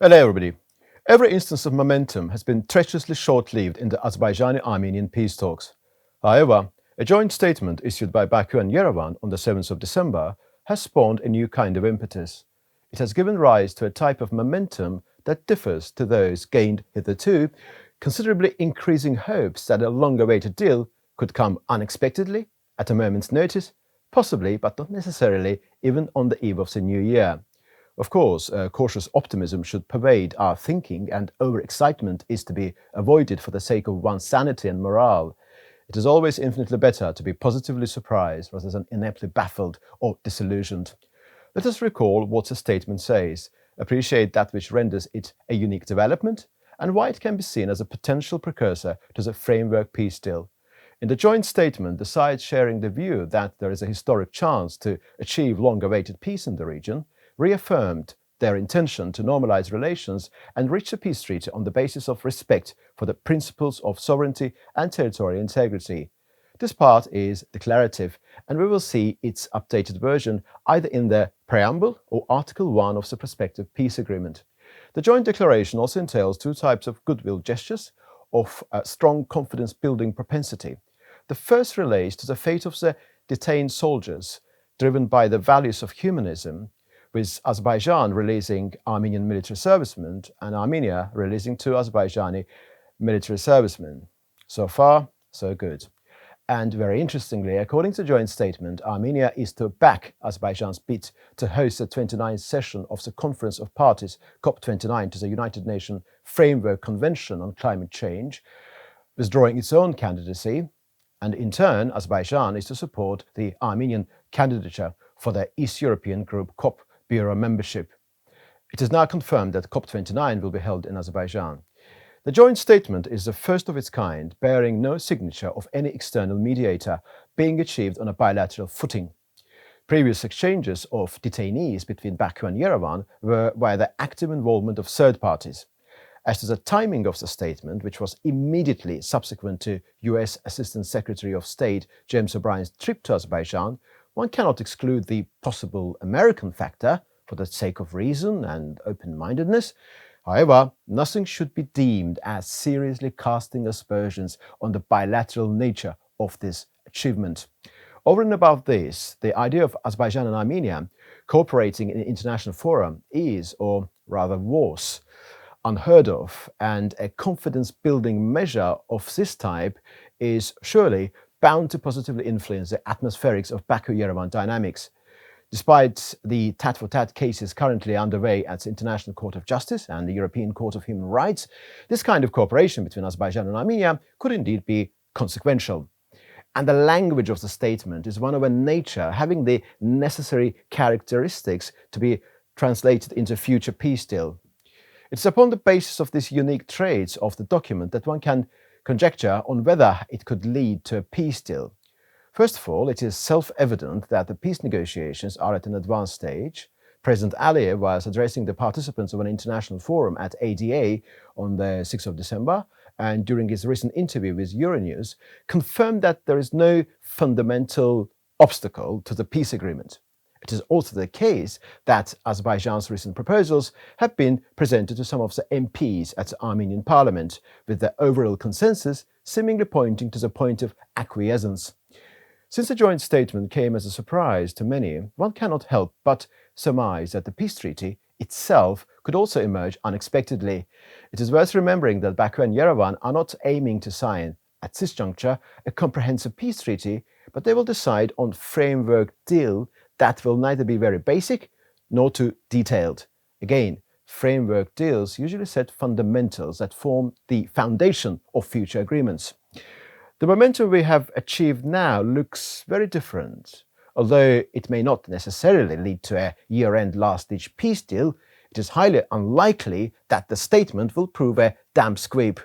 Hello everybody. Every instance of momentum has been treacherously short-lived in the Azerbaijani-Armenian peace talks. However, a joint statement issued by Baku and Yerevan on the 7th of December has spawned a new kind of impetus. It has given rise to a type of momentum that differs to those gained hitherto, considerably increasing hopes that a long-awaited deal could come unexpectedly, at a moment's notice, possibly, but not necessarily, even on the eve of the new year. Of course, cautious optimism should pervade our thinking, and overexcitement is to be avoided for the sake of one's sanity and morale. It is always infinitely better to be positively surprised rather than ineptly baffled or disillusioned. Let us recall what the statement says, appreciate that which renders it a unique development, and why it can be seen as a potential precursor to the framework peace deal. In the joint statement, the sides sharing the view that there is a historic chance to achieve long-awaited peace in the region reaffirmed their intention to normalize relations and reach a peace treaty on the basis of respect for the principles of sovereignty and territorial integrity. This part is declarative, and we will see its updated version either in the preamble or Article 1 of the prospective peace agreement. The joint declaration also entails two types of goodwill gestures of a strong confidence-building propensity. The first relates to the fate of the detained soldiers, driven by the values of humanism, with Azerbaijan releasing Armenian military servicemen and Armenia releasing two Azerbaijani military servicemen. So far, so good. And very interestingly, according to the joint statement, Armenia is to back Azerbaijan's bid to host the 29th session of the Conference of Parties, COP29, to the United Nations Framework Convention on Climate Change, withdrawing its own candidacy. And in turn, Azerbaijan is to support the Armenian candidature for the East European Group COP Bureau membership. It is now confirmed that COP29 will be held in Azerbaijan. The joint statement is the first of its kind, bearing no signature of any external mediator, being achieved on a bilateral footing. Previous exchanges of detainees between Baku and Yerevan were via the active involvement of third parties. As to the timing of the statement, which was immediately subsequent to US Assistant Secretary of State James O'Brien's trip to Azerbaijan, one cannot exclude the possible American factor for the sake of reason and open-mindedness. However, nothing should be deemed as seriously casting aspersions on the bilateral nature of this achievement. Over and above this, the idea of Azerbaijan and Armenia cooperating in an international forum is, or rather was, unheard of, and a confidence-building measure of this type is surely bound to positively influence the atmospherics of Baku-Yerevan dynamics. Despite the tat-for-tat cases currently underway at the International Court of Justice and the European Court of Human Rights, this kind of cooperation between Azerbaijan and Armenia could indeed be consequential. And the language of the statement is one of a nature having the necessary characteristics to be translated into future peace deal. It's upon the basis of these unique traits of the document that one can conjecture on whether it could lead to a peace deal. First of all, it is self-evident that the peace negotiations are at an advanced stage. President Aliyev was addressing the participants of an international forum at ADA on the 6th of December, and during his recent interview with Euronews, confirmed that there is no fundamental obstacle to the peace agreement. It is also the case that Azerbaijan's recent proposals have been presented to some of the MPs at the Armenian parliament, with the overall consensus seemingly pointing to the point of acquiescence. Since the joint statement came as a surprise to many, one cannot help but surmise that the peace treaty itself could also emerge unexpectedly. It is worth remembering that Baku and Yerevan are not aiming to sign, at this juncture, a comprehensive peace treaty, but they will decide on framework deal that will neither be very basic nor too detailed. Again, framework deals usually set fundamentals that form the foundation of future agreements. The momentum we have achieved now looks very different. Although it may not necessarily lead to a year-end last-ditch peace deal, it is highly unlikely that the statement will prove a damp squib.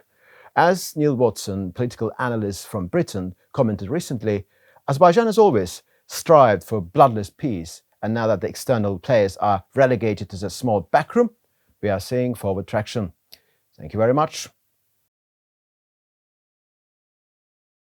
As Neil Watson, political analyst from Britain, commented recently, Azerbaijan has always strived for bloodless peace, and now that the external players are relegated to the small backroom, we are seeing forward traction. Thank you very much.